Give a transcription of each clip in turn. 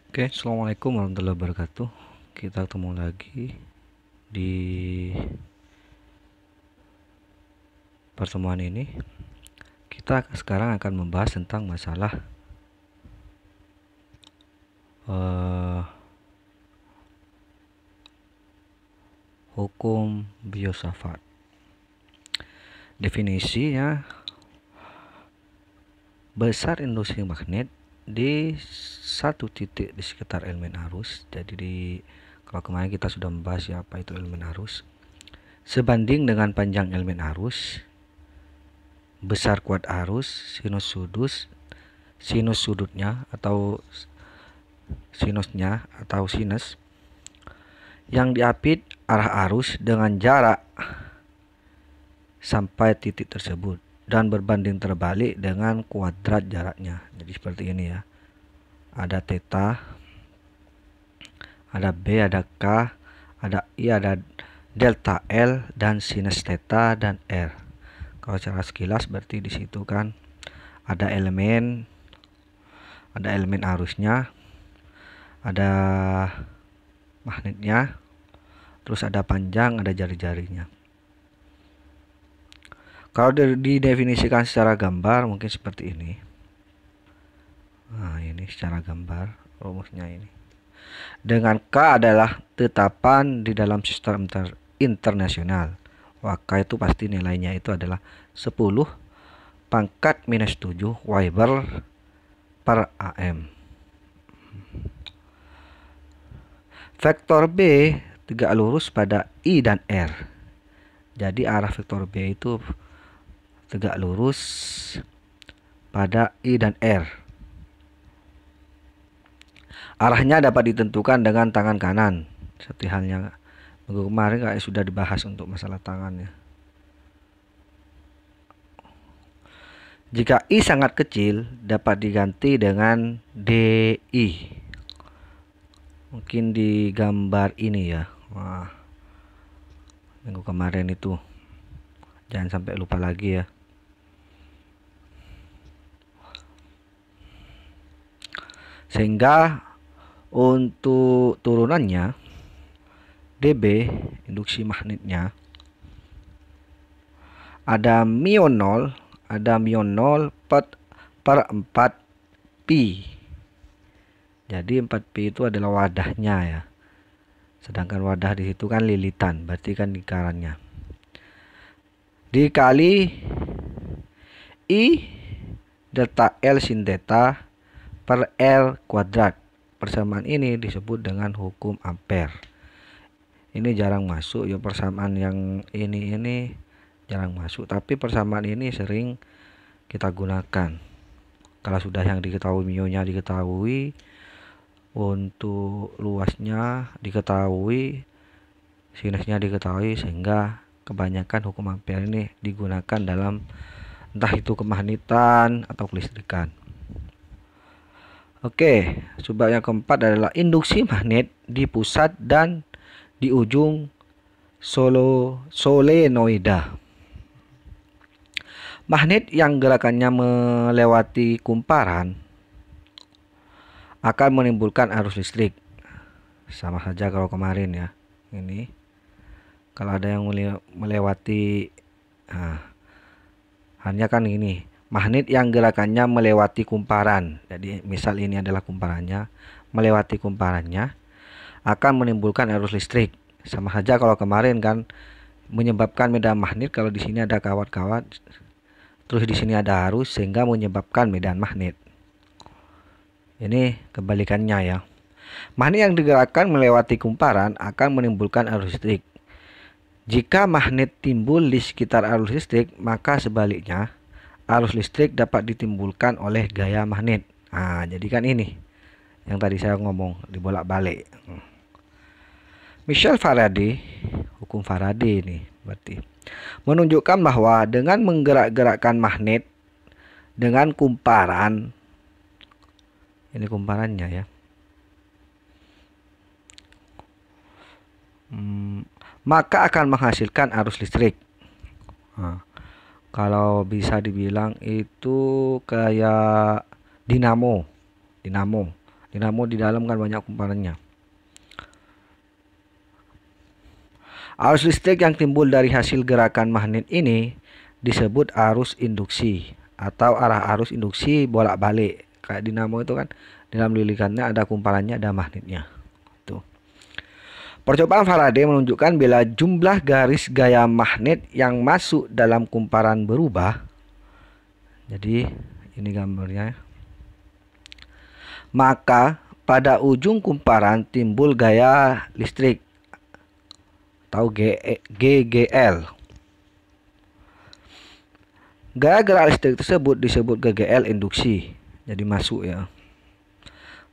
Oke, assalamualaikum warahmatullahi wabarakatuh. Kita ketemu lagi di pertemuan ini. Kita sekarang akan membahas tentang masalah hukum biosafat. Definisinya, besar induksi magnet di satu titik di sekitar elemen arus. Jadi kalau kemarin kita sudah membahas apa itu elemen arus, sebanding dengan panjang elemen arus, besar kuat arus, sinus sudutnya atau sinusnya atau sinus yang diapit arah arus dengan jarak sampai titik tersebut dan berbanding terbalik dengan kuadrat jaraknya. Jadi seperti ini ya. Ada theta, ada B, ada K, ada I, ada delta L dan sinus theta dan R. Kalau secara sekilas berarti di situ kan ada elemen arusnya, ada magnetnya, terus ada panjang, ada jari-jarinya. Kalau didefinisikan secara gambar mungkin seperti ini. Nah, ini secara gambar rumusnya ini. Dengan K adalah tetapan di dalam sistem internasional. Wah, K itu pasti nilainya itu adalah 10 pangkat minus 7 Weber per AM. Vektor B tegak lurus pada I dan R. Jadi arah vektor B itu tegak lurus pada I dan R. Arahnya dapat ditentukan dengan tangan kanan. Seperti halnya minggu kemarin kayak sudah dibahas untuk masalah tangannya. Jika I sangat kecil dapat diganti dengan DI. Mungkin di gambar ini ya. Wah, minggu kemarin itu. Jangan sampai lupa lagi ya. Sehingga untuk turunannya dB induksi magnetnya ada mu 0 per 4 pi. Jadi 4 pi itu adalah wadahnya ya. Sedangkan wadah di situ kan lilitan, berarti kan lingkarannya. Dikali I delta L sin theta per L kuadrat. Persamaan ini disebut dengan hukum Ampere. Ini jarang masuk ya, persamaan yang ini jarang masuk, tapi persamaan ini sering kita gunakan. Kalau sudah yang diketahui mu-nya diketahui, untuk luasnya diketahui, sinusnya diketahui, sehingga kebanyakan hukum Ampere ini digunakan dalam entah itu kemagnetan atau kelistrikan. Oke, sebab yang keempat adalah induksi magnet di pusat dan di ujung solenoida. Magnet yang gerakannya melewati kumparan akan menimbulkan arus listrik. Sama saja kalau kemarin ya. Ini kalau ada yang melewati, hanya kan ini magnet yang gerakannya melewati kumparan. Jadi misal ini adalah kumparannya, melewati kumparannya akan menimbulkan arus listrik. Sama saja kalau kemarin kan menyebabkan medan magnet, kalau di sini ada kawat-kawat, terus di sini ada arus sehingga menyebabkan medan magnet. Ini kebalikannya ya. Magnet yang digerakkan melewati kumparan akan menimbulkan arus listrik. Jika magnet timbul di sekitar arus listrik, maka sebaliknya arus listrik dapat ditimbulkan oleh gaya magnet. Nah, jadi kan ini yang tadi saya ngomong dibolak-balik. Michel Faraday, hukum Faraday ini berarti menunjukkan bahwa dengan menggerak-gerakkan magnet dengan kumparan, ini kumparannya ya, maka akan menghasilkan arus listrik. Nah, kalau bisa dibilang itu kayak dinamo. Dinamo di dalam kan banyak kumparannya. Arus listrik yang timbul dari hasil gerakan magnet ini disebut arus induksi atau arah arus induksi bolak-balik. Kayak dinamo itu kan dalam lilitannya ada kumparannya, ada magnetnya. Tuh. Percobaan Faraday menunjukkan bila jumlah garis gaya magnet yang masuk dalam kumparan berubah. Jadi ini gambarnya. Maka pada ujung kumparan timbul gaya listrik atau GGL. Gaya gerak listrik tersebut disebut GGL induksi. Jadi masuk ya.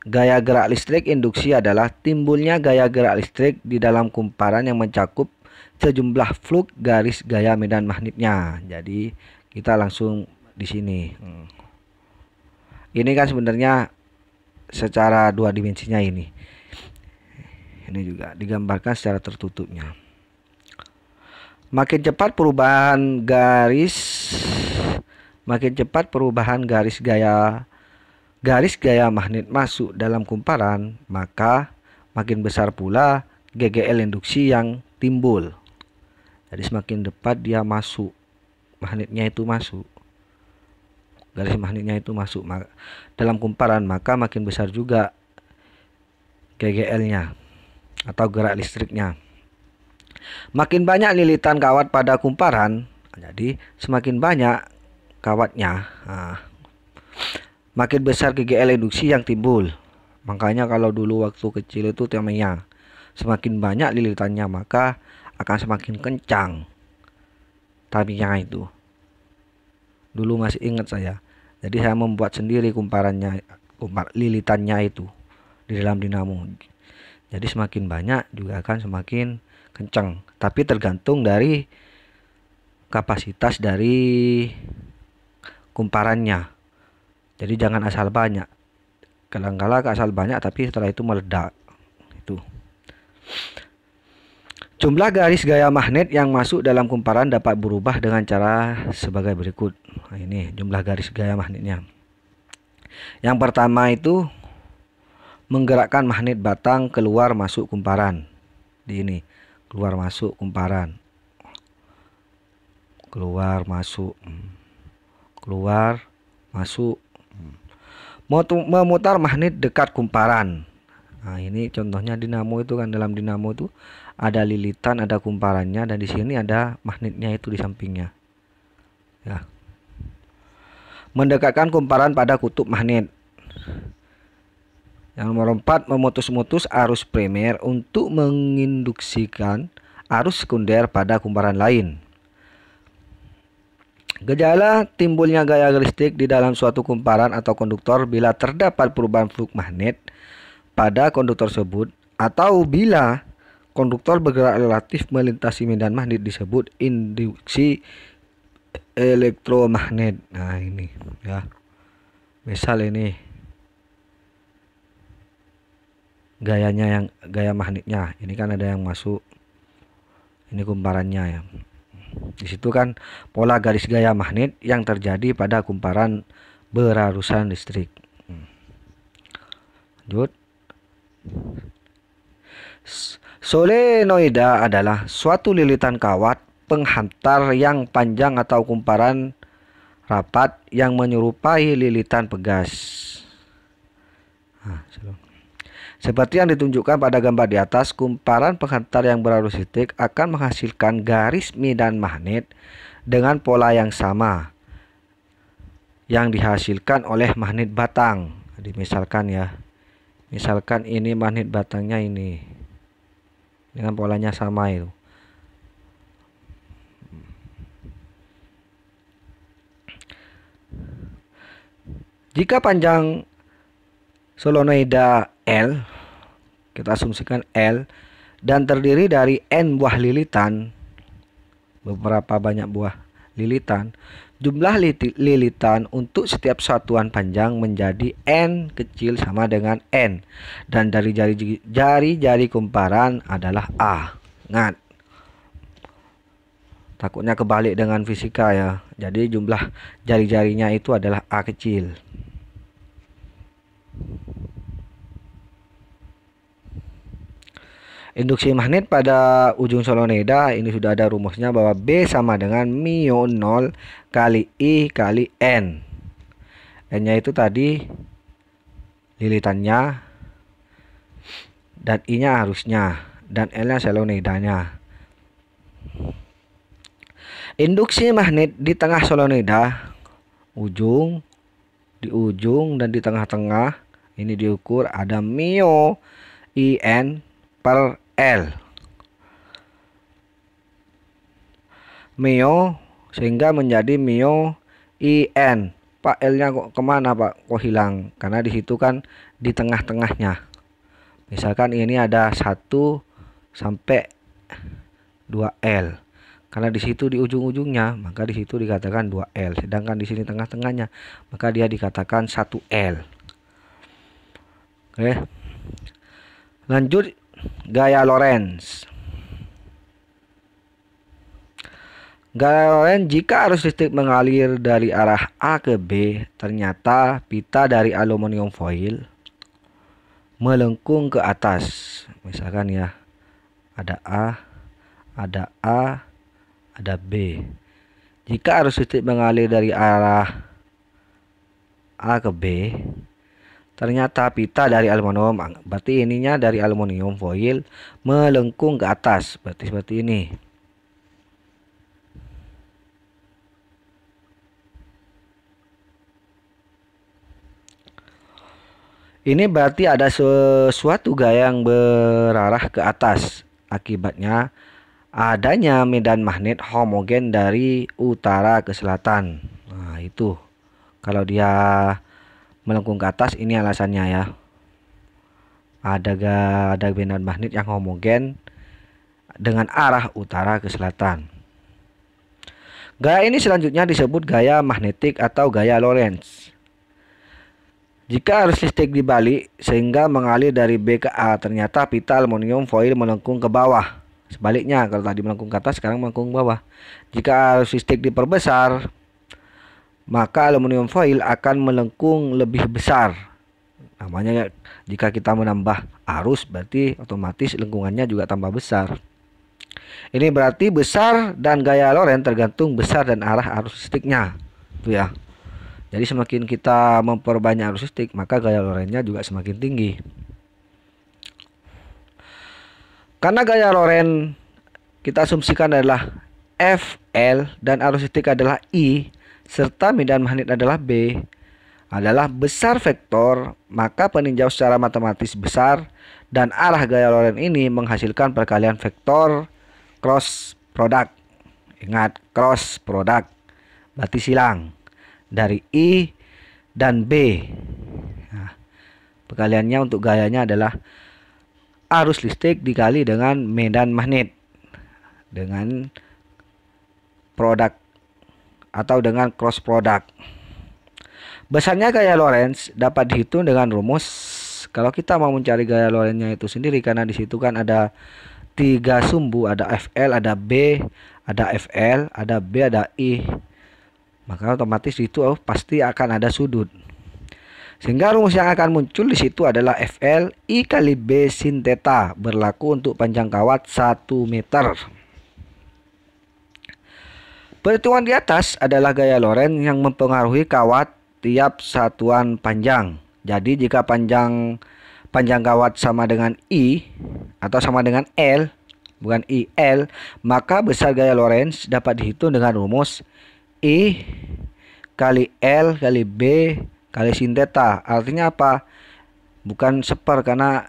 Gaya gerak listrik induksi adalah timbulnya gaya gerak listrik di dalam kumparan yang mencakup sejumlah flux garis gaya medan magnetnya. Jadi kita langsung di sini. Ini kan sebenarnya secara dua dimensinya ini. Ini juga digambarkan secara tertutupnya. Makin cepat perubahan garis gaya magnet masuk dalam kumparan, maka makin besar pula GGL induksi yang timbul. Jadi semakin dekat dia masuk, magnetnya itu masuk, garis magnetnya itu masuk dalam kumparan, maka makin besar juga GGL-nya atau gerak listriknya. Makin banyak lilitan kawat pada kumparan, jadi semakin banyak kawatnya, makin besar GGL induksi yang timbul. Makanya kalau dulu waktu kecil itu temanya semakin banyak lilitannya maka akan semakin kencang taminya itu. Dulu masih ingat saya. Jadi saya membuat sendiri lilitannya itu di dalam dinamo. Jadi semakin banyak juga akan semakin kencang. Tapi tergantung dari kapasitas dari kumparannya. Jadi jangan asal banyak. Kadang-kala asal banyak tapi setelah itu meledak. Itu. Jumlah garis gaya magnet yang masuk dalam kumparan dapat berubah dengan cara sebagai berikut. Nah, ini jumlah garis gaya magnetnya. Yang pertama itu menggerakkan magnet batang keluar masuk kumparan. Di ini, keluar masuk kumparan. Keluar masuk. Keluar masuk. Memutar magnet dekat kumparan. Nah, ini contohnya dinamo itu kan, dalam dinamo itu ada lilitan, ada kumparannya, dan di sini ada magnetnya itu di sampingnya. Ya. Mendekatkan kumparan pada kutub magnet. Yang nomor 4, memutus-mutus arus primer untuk menginduksikan arus sekunder pada kumparan lain. Gejala timbulnya gaya listrik di dalam suatu kumparan atau konduktor bila terdapat perubahan flux magnet pada konduktor tersebut atau bila konduktor bergerak relatif melintasi medan magnet disebut induksi elektromagnet. Nah, ini ya. Misal ini gayanya, yang gaya magnetnya. Ini kan ada yang masuk. Ini kumparannya ya. Di situ kan pola garis gaya magnet yang terjadi pada kumparan berarusan listrik. Lanjut. Solenoida adalah suatu lilitan kawat penghantar yang panjang atau kumparan rapat yang menyerupai lilitan pegas. Seperti yang ditunjukkan pada gambar di atas, kumparan penghantar yang berarus listrik akan menghasilkan garis medan magnet dengan pola yang sama yang dihasilkan oleh magnet batang. Jadi misalkan ya, misalkan ini magnet batangnya ini dengan polanya sama itu. Jika panjang solenoida L, kita asumsikan L, dan terdiri dari N buah lilitan, beberapa banyak buah lilitan, jumlah lilitan untuk setiap satuan panjang menjadi N kecil sama dengan N, dan dari jari-jari kumparan adalah A. Ingat, takutnya kebalik dengan fisika ya. Jadi jumlah jari-jarinya itu adalah A kecil. Induksi magnet pada ujung solenoida ini sudah ada rumusnya bahwa B sama dengan μ 0 kali I kali N. N-nya itu tadi lilitannya, dan I-nya arusnya, dan L-nya solenoidanya. Induksi magnet di tengah solenoida, di ujung dan di tengah-tengah ini diukur ada μ IN per L. μ sehingga menjadi μ IN. Pak, L-nya kok kemana Pak? Kok hilang? Karena di situ kan di tengah-tengahnya. Misalkan ini ada 1 sampai 2L. Karena di situ di ujung-ujungnya, maka di situ dikatakan 2L. Sedangkan di sini tengah-tengahnya, maka dia dikatakan 1L. Oke. Lanjut, gaya Lorentz. Gaya Lorentz, jika arus listrik mengalir dari arah A ke B, ternyata pita dari aluminium foil melengkung ke atas. Misalkan ya, ada A, ada B. Jika arus listrik mengalir dari arah A ke B, ternyata pita dari aluminium, berarti ininya dari aluminium foil melengkung ke atas, berarti seperti ini. Ini berarti ada sesuatu gaya yang berarah ke atas. Akibatnya adanya medan magnet homogen dari utara ke selatan. Nah, itu. Kalau dia melengkung ke atas, ini alasannya ya. Ada medan magnet yang homogen dengan arah utara ke selatan. Gaya ini selanjutnya disebut gaya magnetik atau gaya Lorentz. Jika arus listrik dibalik sehingga mengalir dari B ke A, ternyata pita aluminium foil melengkung ke bawah. Sebaliknya, kalau tadi melengkung ke atas, sekarang melengkung ke bawah. Jika arus listrik diperbesar, maka aluminium foil akan melengkung lebih besar. Namanya jika kita menambah arus, berarti otomatis lengkungannya juga tambah besar. Ini berarti besar dan gaya Lorentz tergantung besar dan arah arus listriknya. Itu ya. Jadi semakin kita memperbanyak arus listrik, maka gaya Lorentz-nya juga semakin tinggi. Karena gaya Lorentz kita asumsikan adalah FL dan arus listrik adalah I, serta medan magnet adalah B, adalah besar vektor, maka peninjau secara matematis besar dan arah gaya Lorentz ini menghasilkan perkalian vektor cross product. Ingat, cross product berarti silang dari I dan B. Nah, perkaliannya untuk gayanya adalah arus listrik dikali dengan medan magnet dengan produk atau dengan cross product. Besarnya gaya Lorentz dapat dihitung dengan rumus. Kalau kita mau mencari gaya Lorentz-nya itu sendiri, karena di situ kan ada 3 sumbu, ada FL, ada B, ada FL, ada B, ada I. Maka otomatis itu pasti akan ada sudut. Sehingga rumus yang akan muncul di situ adalah FL I kali B sin theta, berlaku untuk panjang kawat 1 meter. Perhitungan di atas adalah gaya Lorentz yang mempengaruhi kawat tiap satuan panjang. Jadi jika panjang kawat sama dengan I atau sama dengan L, bukan I, L, maka besar gaya Lorentz dapat dihitung dengan rumus I kali L kali B kali sin theta. Artinya apa? Bukan seper, karena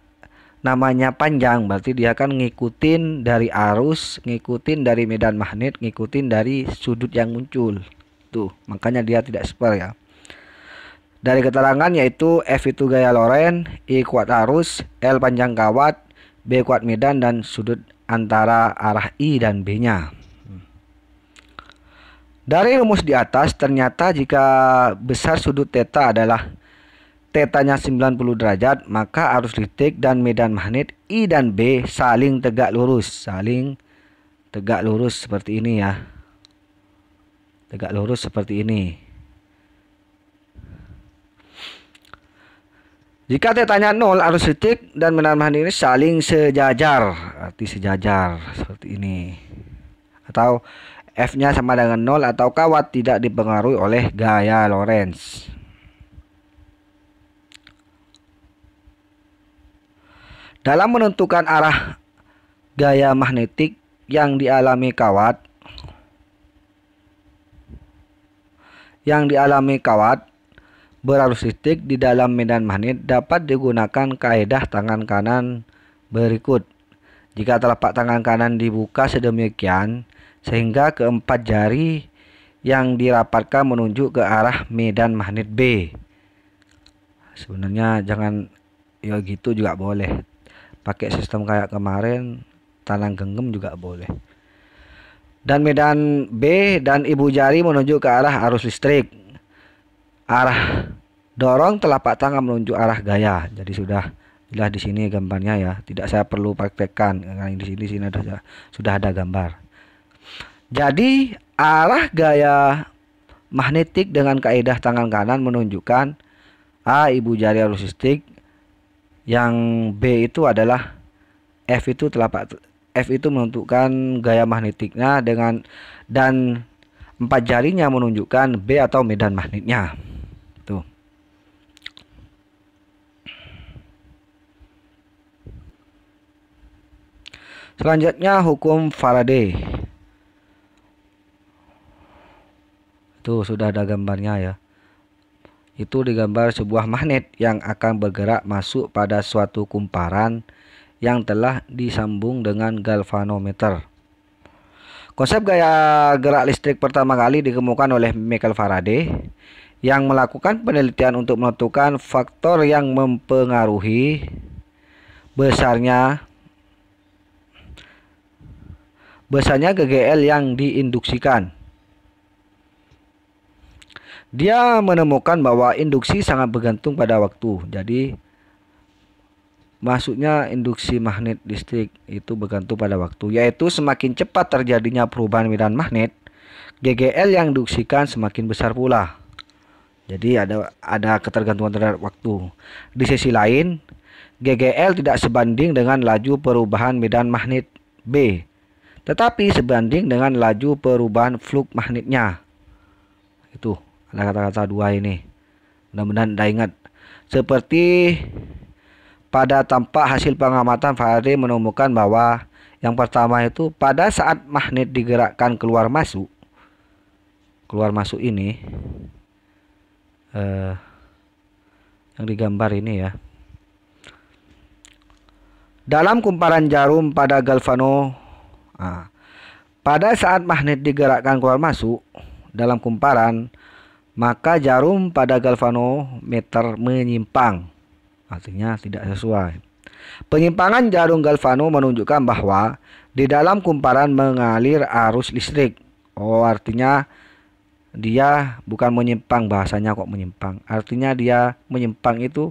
namanya panjang, berarti dia akan ngikutin dari arus, ngikutin dari medan magnet, ngikutin dari sudut yang muncul. Tuh, makanya dia tidak seper ya. Dari keterangan yaitu F itu gaya Lorentz, I kuat arus, L panjang kawat, B kuat medan, dan sudut antara arah I dan B-nya. Dari rumus di atas, ternyata jika besar sudut theta adalah theta-nya 90 derajat, maka arus listrik dan medan magnet I dan B saling tegak lurus. Saling tegak lurus seperti ini ya. Tegak lurus seperti ini. Jika T-nya 0, arus listrik dan medan magnet ini saling sejajar, arti sejajar seperti ini. Atau F-nya sama dengan 0 atau Watt tidak dipengaruhi oleh gaya Lorentz. Dalam menentukan arah gaya magnetik yang dialami Watt, berarus listrik di dalam medan magnet dapat digunakan kaedah tangan kanan berikut. Jika telapak tangan kanan dibuka sedemikian sehingga keempat jari yang dirapatkan menunjuk ke arah medan magnet B. Sebenarnya jangan ya gitu juga boleh. Pakai sistem kayak kemarin, tangan genggam juga boleh. Dan medan B dan ibu jari menunjuk ke arah arus listrik. Arah dorong telapak tangan menunjuk arah gaya. Jadi sudah jelas di sini gambarnya ya. Tidak saya perlu praktekkan karena di sini sudah ada gambar. Jadi arah gaya magnetik dengan kaedah tangan kanan menunjukkan A ibu jari arus listrik, yang B itu adalah F itu menentukan gaya magnetiknya dan empat jarinya menunjukkan B atau medan magnetnya. Tuh. Selanjutnya hukum Faraday. Tuh sudah ada gambarnya ya. Itu digambar sebuah magnet yang akan bergerak masuk pada suatu kumparan yang telah disambung dengan galvanometer. Konsep gaya gerak listrik pertama kali dikemukakan oleh Michael Faraday yang melakukan penelitian untuk menentukan faktor yang mempengaruhi besarnya GGL yang diinduksikan. Dia menemukan bahwa induksi sangat bergantung pada waktu. Jadi masuknya induksi magnet listrik itu bergantung pada waktu, yaitu semakin cepat terjadinya perubahan medan magnet, GGL yang diinduksikan semakin besar pula. Jadi ada ketergantungan terhadap waktu. Di sisi lain, GGL tidak sebanding dengan laju perubahan medan magnet B, tetapi sebanding dengan laju perubahan flux magnetnya. Itu ada kata-kata dua ini. Mudah-mudahan Anda ingat. Seperti pada tampak hasil pengamatan, Faraday menemukan bahwa yang pertama itu pada saat magnet digerakkan keluar masuk ini yang digambar ini ya. Dalam kumparan jarum pada pada saat magnet digerakkan keluar masuk dalam kumparan, maka jarum pada galvanometer menyimpang, artinya tidak sesuai. Penyimpangan jarum galvano menunjukkan bahwa di dalam kumparan mengalir arus listrik. Oh, artinya dia bukan menyimpang, bahasanya kok menyimpang. Artinya dia menyimpang itu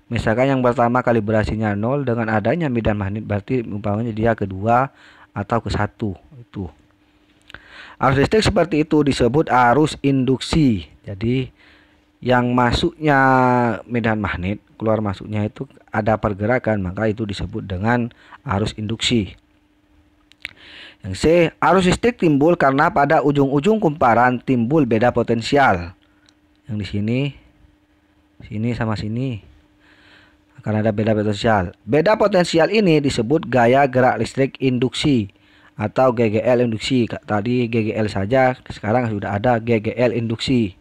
misalkan yang pertama kalibrasinya 0, dengan adanya medan magnet berarti umpamanya dia kedua atau ke 1 itu. Arus listrik seperti itu disebut arus induksi. Jadi yang masuknya medan magnet, keluar masuknya itu ada pergerakan, maka itu disebut dengan arus induksi. Yang C, arus listrik timbul karena pada ujung-ujung kumparan timbul beda potensial. Yang di sini sama sini akan ada beda potensial. Beda potensial ini disebut gaya gerak listrik induksi atau GGL induksi. Tadi GGL saja, sekarang sudah ada GGL induksi.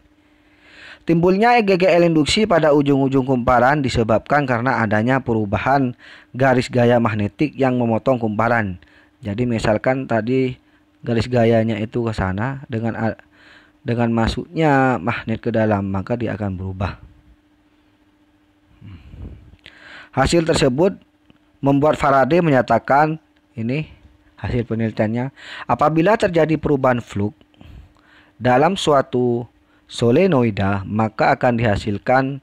Timbulnya GGL induksi pada ujung-ujung kumparan disebabkan karena adanya perubahan garis gaya magnetik yang memotong kumparan. Jadi misalkan tadi garis gayanya itu ke sana, dengan masuknya magnet ke dalam, maka dia akan berubah. Hasil tersebut membuat Faraday menyatakan ini hasil penelitiannya, apabila terjadi perubahan flux dalam suatu solenoida, maka akan dihasilkan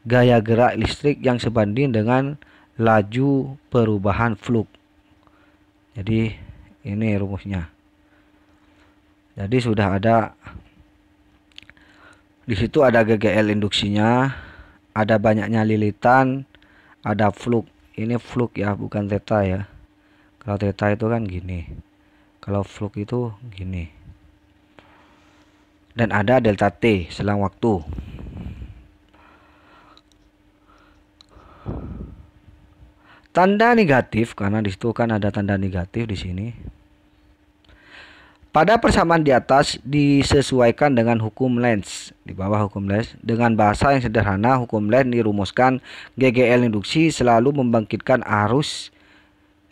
gaya gerak listrik yang sebanding dengan laju perubahan flux. Jadi ini rumusnya. Jadi sudah ada di situ, ada GGL induksinya, ada banyaknya lilitan, ada fluk. Ini fluk ya, bukan theta ya. Kalau theta itu kan gini, kalau fluk itu gini. Dan ada delta T selang waktu. Tanda negatif, karena disitu kan ada tanda negatif di sini. Pada persamaan di atas disesuaikan dengan hukum Lenz. Di bawah hukum Lenz, dengan bahasa yang sederhana, hukum Lenz dirumuskan GGL induksi selalu membangkitkan arus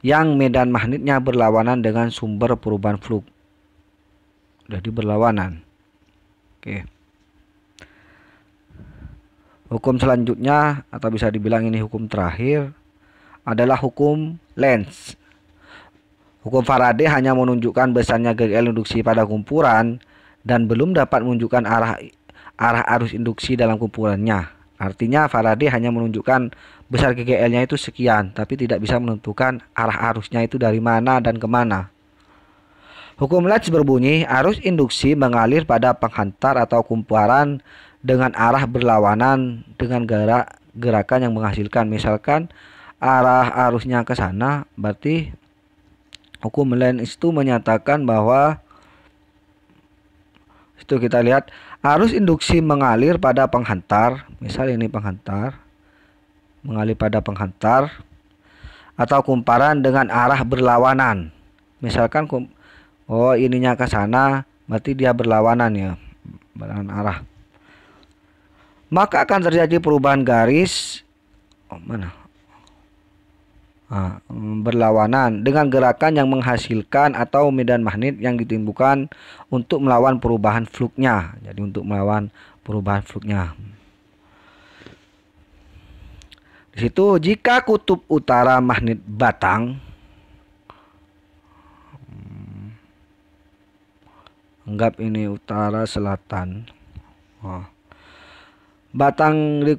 yang medan magnetnya berlawanan dengan sumber perubahan fluk. Jadi berlawanan. Oke. Hukum selanjutnya, atau bisa dibilang ini hukum terakhir, adalah hukum Lenz. Hukum Faraday hanya menunjukkan besarnya GGL induksi pada kumpulan dan belum dapat menunjukkan arah arus induksi dalam kumpulannya. Artinya Faraday hanya menunjukkan besar GGL-nya itu sekian, tapi tidak bisa menentukan arah arusnya itu dari mana dan kemana. Hukum Lenz berbunyi, arus induksi mengalir pada penghantar atau kumparan dengan arah berlawanan dengan gerakan yang menghasilkan. Misalkan arah arusnya ke sana, berarti hukum Lenz itu menyatakan bahwa itu kita lihat arus induksi mengalir pada penghantar, misal ini penghantar, mengalir pada penghantar atau kumparan dengan arah berlawanan. Misalkan oh ininya ke sana, berarti dia berlawanan ya, berlawanan arah. Maka akan terjadi perubahan garis berlawanan dengan gerakan yang menghasilkan atau medan magnet yang ditimbulkan untuk melawan perubahan fluknya. Jadi untuk melawan perubahan fluknya. Di situ jika kutub utara magnet batang, anggap ini utara selatan. Batang di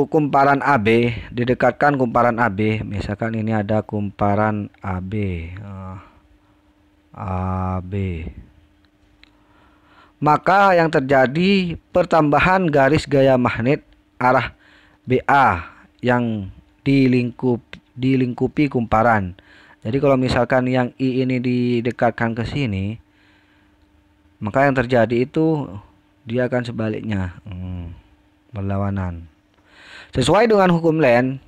kumparan AB, didekatkan kumparan AB, misalkan ini ada kumparan AB, maka yang terjadi pertambahan garis gaya magnet arah BA yang dilingkupi kumparan. Jadi kalau misalkan yang I ini didekatkan ke sini, maka yang terjadi itu dia akan sebaliknya. Berlawanan. Sesuai dengan hukum Lenz,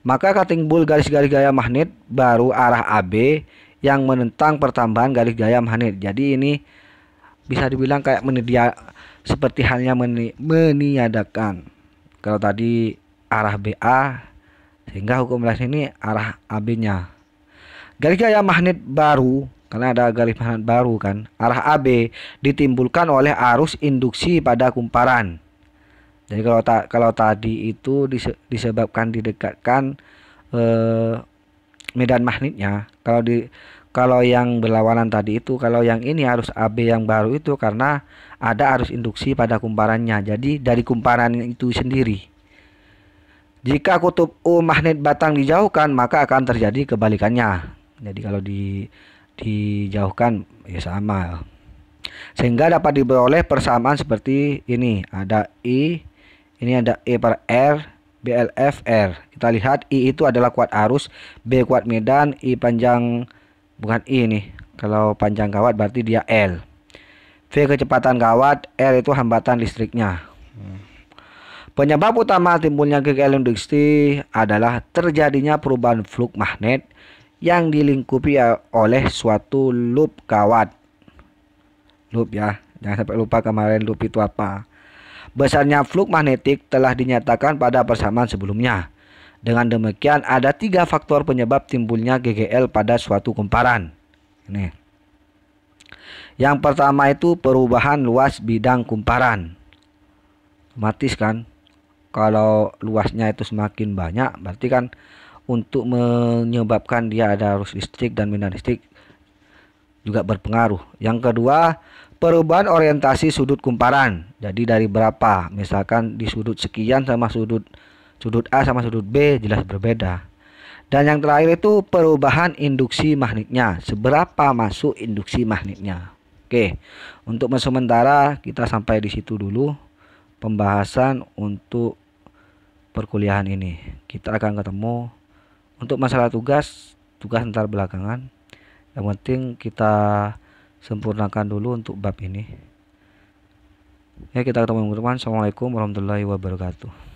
maka akan timbul garis-garis gaya magnet baru arah AB yang menentang pertambahan garis gaya magnet. Jadi ini bisa dibilang kayak seperti halnya meniadakan. Kalau tadi arah BA, sehingga hukum Lenz ini arah AB-nya. Garis gaya magnet baru, karena ada garis magnet baru kan, arah AB ditimbulkan oleh arus induksi pada kumparan. Jadi kalau tadi itu disebabkan didekatkan medan magnetnya, kalau yang berlawanan tadi itu, kalau yang ini arus AB yang baru itu karena ada arus induksi pada kumparannya. Jadi dari kumparan itu sendiri. Jika kutub U magnet batang dijauhkan, maka akan terjadi kebalikannya. Jadi kalau dijauhkan ya sama, sehingga dapat diperoleh persamaan seperti ini. Ada I, ini ada E per R, BLF R. Kita lihat I itu adalah kuat arus, B kuat medan, I panjang, bukan I nih, kalau panjang kawat berarti dia L, V kecepatan kawat, R itu hambatan listriknya. Penyebab utama timbulnya GGL induksi adalah terjadinya perubahan fluk magnet yang dilingkupi oleh suatu loop kawat. Loop ya, jangan sampai lupa kemarin loop itu apa. Besarnya fluk magnetik telah dinyatakan pada persamaan sebelumnya. Dengan demikian ada 3 faktor penyebab timbulnya GGL pada suatu kumparan. Ini. Yang pertama itu perubahan luas bidang kumparan. Otomatis kan, kalau luasnya itu semakin banyak, berarti kan untuk menyebabkan dia ada arus listrik dan medan listrik juga berpengaruh. Yang kedua, perubahan orientasi sudut kumparan. Jadi dari berapa, misalkan di sudut sekian sama sudut A sama sudut B jelas berbeda. Dan yang terakhir itu perubahan induksi magnetnya, seberapa masuk induksi magnetnya. Oke, untuk sementara kita sampai di situ dulu. pembahasan untuk perkuliahan ini. Kita akan ketemu untuk masalah tugas ntar belakangan. Yang penting kita sempurnakan dulu untuk bab ini. Ya, kita ketemu minggu depan. Assalamualaikum warahmatullahi wabarakatuh.